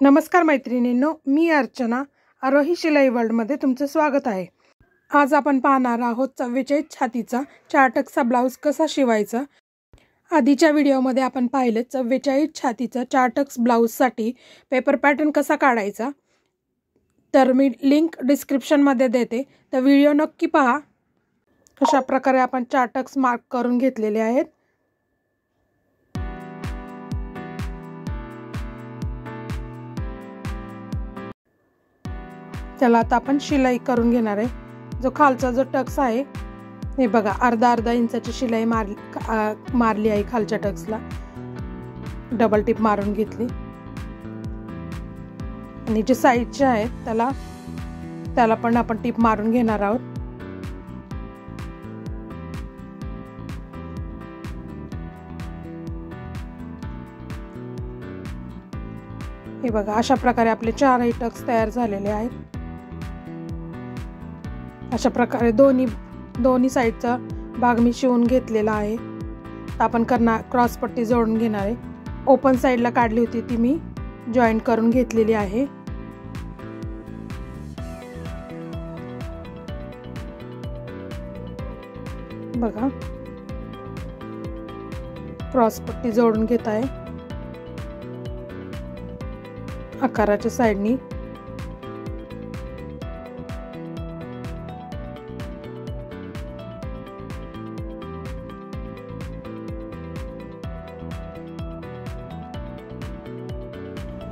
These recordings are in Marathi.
नमस्कार मैत्रिणींनो, मी अर्चना आरोही शिलाई वर्ल्डमध्ये तुमचं स्वागत आहे। आज आपण पाहणार आहोत 44 छातीचा 4 टक्सचा ब्लाउज कसा शिवायचा। आधीच्या व्हिडिओमध्ये आपण पाहिले 44 छातीचा 4 टक्स ब्लाउजसाठी पेपर पॅटर्न कसा काढायचा, तर मी लिंक डिस्क्रिप्शनमध्ये देते, तर व्हिडिओ नक्की पहा। कशा प्रकारे आपण 4 टक्स मार्क करून घेतलेले आहेत। चला आता आपण शिलाई करून घेणार आहे। जो खालचा जो टक्स आहे हे बघा, अर्धा इंचाची शिलाई मारली आहे। खालच्या टक्सला डबल टिप मारून घेतली आणि जे साइडचे आहेत त्याला पण आपण टिप मारून घेणार आहोत। हे बघा, अशा प्रकारे आपले 4 टक्स तयार झालेले आहेत। अशा प्रकारे दोन्ही साइडचा भाग मी शिवून घेतलेला आहे। तर आपण क्रॉस पट्टी जोडून घेणार आहे। ओपन साइडला काढली होती ती मी जॉईंट करून घेतलेली आहे। बघा, क्रॉस पट्टी जोडून घेत आहे आकाराच्या साइडनी।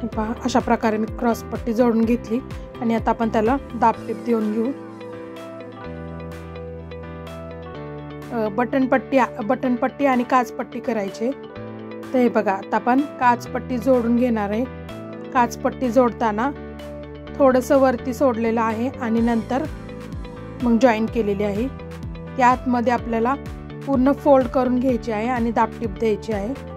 पहा, अशा प्रकारे मी क्रॉस पट्टी जोडून घेतली आणि आता आपण त्याला दाब टिप देऊन घेऊ। बटन पट्टी आणि काच पट्टी करायचे। तर हे बघा, आता आपण काच पट्टी जोडून घेणार आहे। काच पट्टी जोडताना थोडंसं वरती सोडलेलं आहे आणि नंतर मग जॉईंट केलेली आहे। त्या आतमध्ये आपल्याला पूर्ण फोल्ड करून घ्यायची आहे आणि दाब टिप द्यायची आहे।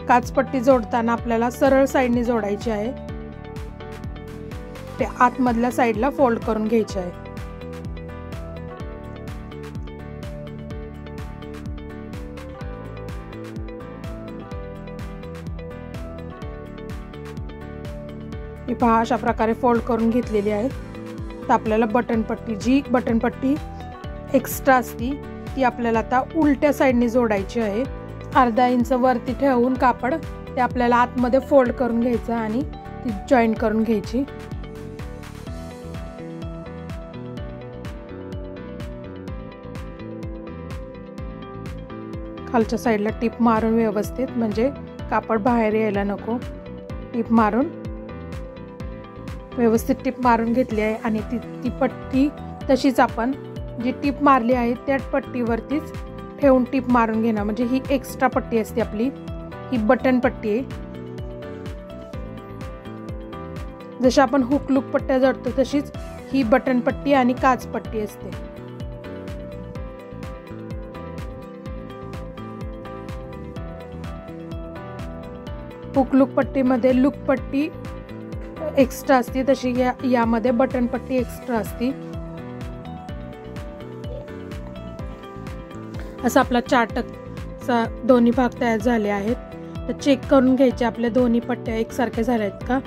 काच पट्टी जोडताना आपल्याला सरळ साइडने जोडायची आहे, ते आतमधल्या साइडला फोल्ड करून घ्यायचे आहे। हे पहा, अशा प्रकारे फोल्ड करून घेतलेली आहे। तर आपल्याला बटन पट्टी एक्स्ट्रा असती ती आपल्याला आता उलट्या साइडने जोडायची आहे। अर्धा इंच वरती ठेवून कापड ते आपल्याला आतमध्ये फोल्ड करून घ्यायचं आणि ती जॉईंट करून घ्यायची। खालच्या साइडला टिप मारून व्यवस्थित, म्हणजे कापड बाहेर यायला नको। टिप मारून व्यवस्थित टिप मारून घेतली आहे आणि ती पट्टी तशीच आपण जी टिप मारली आहे त्या पट्टीवरतीच ठेवून टिप मारून घेणार, म्हणजे ही एक्स्ट्रा पट्टी असते आपली, ही बटन पट्टी आहे। जशी आपण हुक लूक पट्ट्या जोडतो तशीच ही बटन पट्टी आणि काच पट्टी असते। हुक लूक पट्टीमध्ये लूक पट्टी एक्स्ट्रा असते, तशी यामध्ये बटन पट्टी एक्स्ट्रा असते। असा आपला 4 टक्सचा दोन्ही भाग तयार झाले आहेत। तर चेक करून घ्यायचे आपल्या दोन्ही पट्ट्या एकसारख्या झाल्या आहेत का।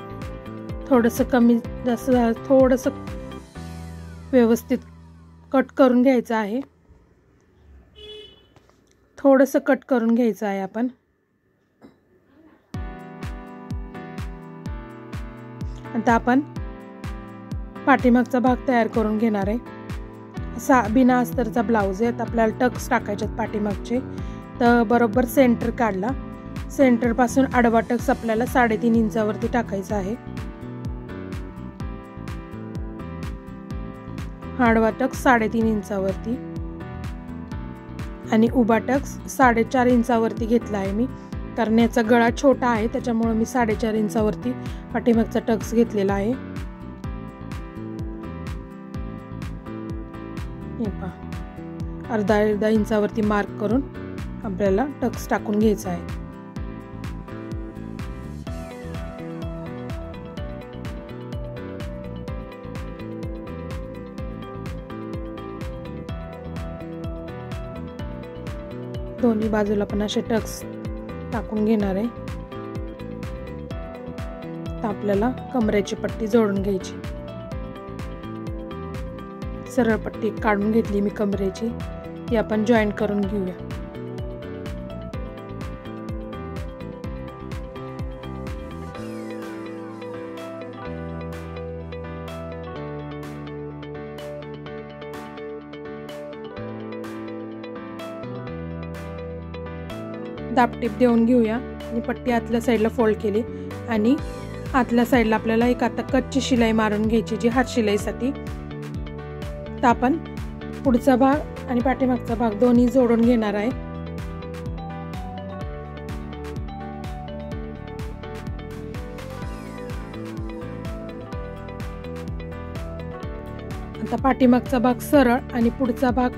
थोडंसं कमी जास्त थोडंसं व्यवस्थित कट करून घ्यायचं आहे। थोडंसं कट करून घ्यायचं आहे आपण। आता आपण पाठीमागचा भाग तयार करून घेणार आहे। असा बिना अस्तरचा ब्लाउज आहे। आपल्याला टक्स टाकायचे पाठीमागचे। तर बरोबर सेंटर काढला, सेंटर पासून आडवा टक्स आपल्याला 3.5 इंचावरती टाकायचा आहे। आडवा टक्स 3.5 इंचावरती आणि उभा टक्स 4.5 इंचावरती घेतला आहे मी, कारण याचा गळा छोटा आहे त्याच्यामुळे मी 4.5 इंचावरती पाठीमागचा टक्स घेतलेला आहे। हे पहा, अर्धा इंचावरती मार्क करून आपल्याला टक्स टाकून घ्यायचा आहे। दोन्ही बाजूला पण असे टक्स टाकून घेणार आहे। आता आपल्याला कमरेची पट्टी जोडून घ्यायची। सरळ पट्टी काढून घेतली मी कमरेची, ती आपण जॉईंट करून घेऊया। दाबटीप देऊन घेऊया आणि पट्टी आतल्या साईडला फोल्ड केली आणि आतल्या साईडला आपल्याला एक आता कच्ची शिलाई मारून घ्यायची, जी हात शिलाईसाठी। तर आपण पुढचा भाग आणि पाठीमागचा भाग दोन्ही जोडून घेणार आहे। आता पाठीमागचा भाग सरळ आणि पुढचा भाग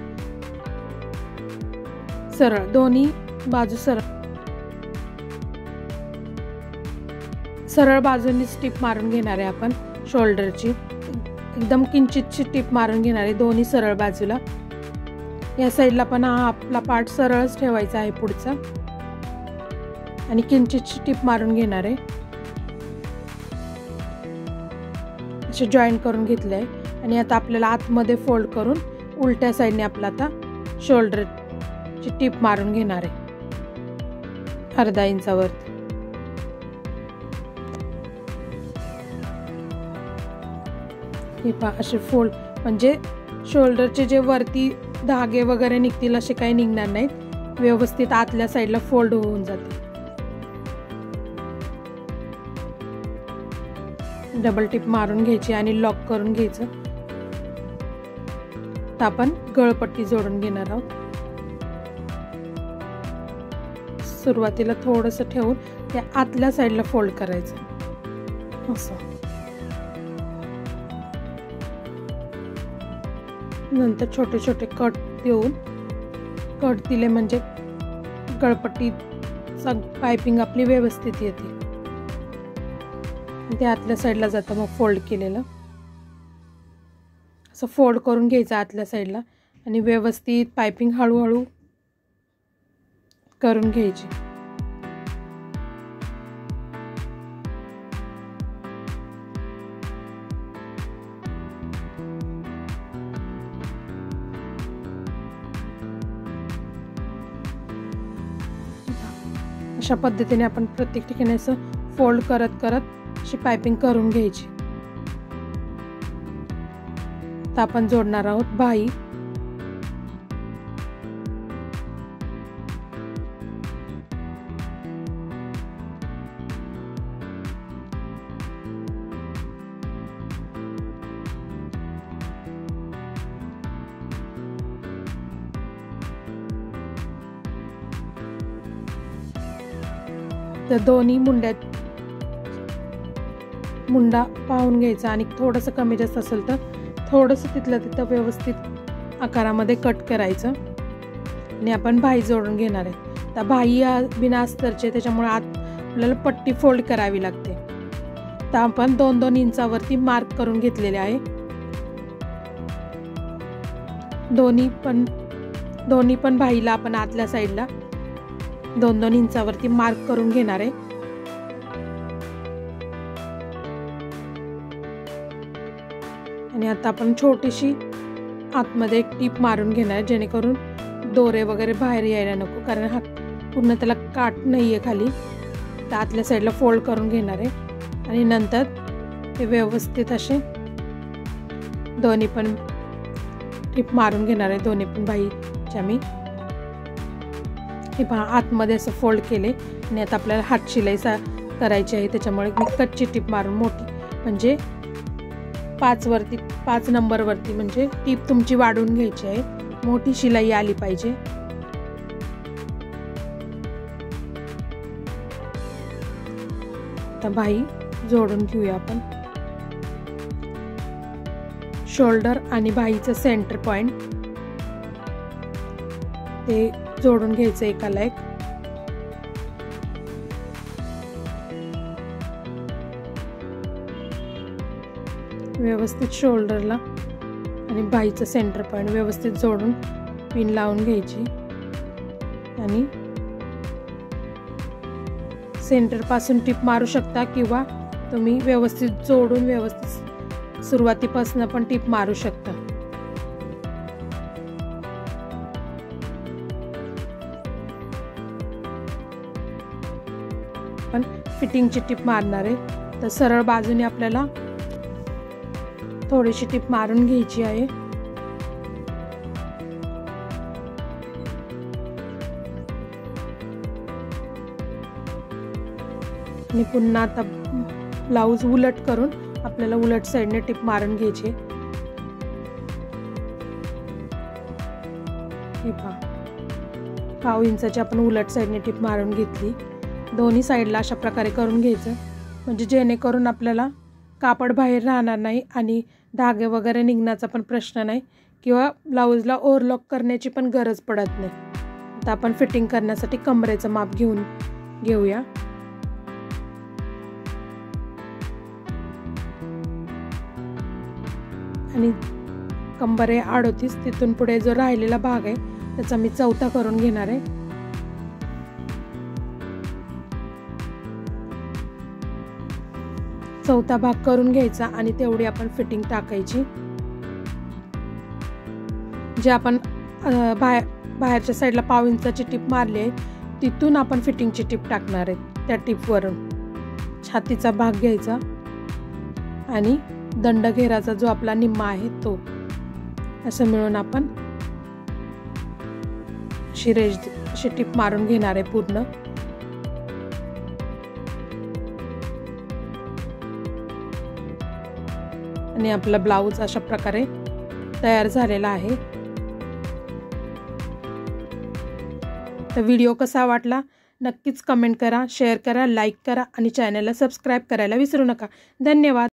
सरळ, दोन्ही बाजू सरळ बाजूनी टिप मारून घेणार आहे आपण। शोल्डरची एकदम किंचितची टिप मारून घेणार आहे दोन्ही सरळ बाजूला। या साईडला पण हा आपला पार्ट सरळच ठेवायचा आहे पुढचा, आणि किंचितची टिप मारून घेणार आहे। असे जॉईंट करून घेतले आहे आणि आता आपल्याला आतमध्ये फोल्ड करून उलट्या साईडने आपला आता शोल्डरची टिप मारून घेणार आहे अर्धा इंचावर। हे पहा असे फोल्ड, म्हणजे शोल्डरचे जे वरती धागे वगैरे निघतील असे काही निघणार नाहीत, व्यवस्थित आतल्या साईडला फोल्ड होऊन जाते। डबल टिप मारून घ्यायची आणि लॉक करून घ्यायचं। तर आपण गळपट्टी जोडून घेणार आहोत। सुरुवातीला थोडंसं ठेवून त्या आतल्या साईडला फोल्ड करायचं असं। नंतर छोटे छोटे कट देऊन, कट दिले म्हणजे गळपट्टी पायपिंग आपली व्यवस्थित येते। ते आतल्या साईडला जातं मग फोल्ड केलेलं असं फोल्ड करून घ्यायचं आतल्या साईडला आणि व्यवस्थित पायपिंग हळूहळू करून घ्यायची। अशा पद्धतीने आपण प्रत्येक ठिकाणी असं फोल्ड करत करत अशी पायपिंग करून घ्यायची। आता आपण जोडणार आहोत बाही। तर दोन्ही मुंडा पाहून घ्यायचा आणि थोडंसं कमी जास्त असेल तर थोडंसं तिथलं तिथं व्यवस्थित आकारामध्ये कट करायचं आणि आपण बाही जोडून घेणार आहे। तर बाही बिना अस्तरचे, त्याच्यामुळे आत आपल्याला पट्टी फोल्ड करावी लागते। तर आपण 2-2 इंचावरती मार्क करून घेतलेले आहे। दोन्ही पण बाहीला आपण आतल्या साईडला 2-2 इंचावरती मार्क करून घेणार आहे। आणि आता आपण छोटीशी आतमध्ये एक टीप मारून घेणार आहे, जेणेकरून दोरे वगैरे बाहेर यायला नको, कारण हा पूर्ण त्याला काट नाहीये खाली। तर आतल्या साईडला फोल्ड करून घेणार आहे आणि नंतर ते व्यवस्थित असे दोन्ही पण टीप मारून घेणार आहे, दोन्ही पण बाहीच्या मी। हे पहा आतमध्ये असं फोल्ड केले आणि आता आपल्याला हात शिलाई करायची आहे, त्याच्यामुळे मी कच्ची टीप मारून मोठी, म्हणजे 5 नंबरवरती म्हणजे टीप तुमची वाढवून घ्यायची आहे, मोठी शिलाई आली पाहिजे। आता बाही जोडून घेऊया आपण। शोल्डर आणि बाहीचं सेंटर पॉइंट ते जोडून घ्यायचं एकाला एक। व्यवस्थित शोल्डरला आणि बाहीचं सेंटर पॉइंट व्यवस्थित जोडून पिन लावून घ्यायची आणि सेंटर पासून टिप मारू शकता किंवा तुम्ही व्यवस्थित जोडून व्यवस्थित सुरुवातीपासून पण टिप मारू शकता। पण फिटिंगची टिप मारणार आहे, तर सरळ बाजूने आपल्याला थोडीशी टिप मारून घ्यायची आहे। आणि पुन्हा आता ब्लाऊज उलट करून आपल्याला उलट साइडने टिप मारून घ्यायची। हे पहा, 1/2 इंचाची आपण उलट साइडने टिप मारून घेतली। दोन्ही साइडला अशा प्रकारे करून घ्यायचं, म्हणजे जेणेकरून आपल्याला कापड बाहेर राहणार नाही आणि धागे वगैरे निघण्याचा पण प्रश्न नाही किंवा ब्लाऊजला ओव्हरलॉक करण्याची पण गरज पडत नाही। आता आपण फिटिंग करण्यासाठी कमरेचं माप घेऊया। आणि कंबर आहे 38, तिथून पुढे जो राहिलेला भाग आहे त्याचा मी 1/4 करून घेणार आहे। चौथा भाग करून घ्यायचा आणि तेवढी आपण फिटिंग टाकायची। जे आपण बाहेरच्या साईडला 1/2 इंचाची टिप मारली आहे तिथून आपण फिटिंगची टिप टाकणार आहे। त्या टिपवरून छातीचा भाग घ्यायचा आणि दंडघेराचा जो आपला निम्मा आहे तो असं मिळून आपण अशी टिप मारून घेणार आहे पूर्ण। आणि आपला ब्लाऊज अशा प्रकारे तयार झालेला आहे। तर व्हिडिओ कसा वाटला नक्कीच कमेंट करा, शेअर करा, लाईक करा आणि चॅनलला सबस्क्राईब करायला विसरू नका। धन्यवाद।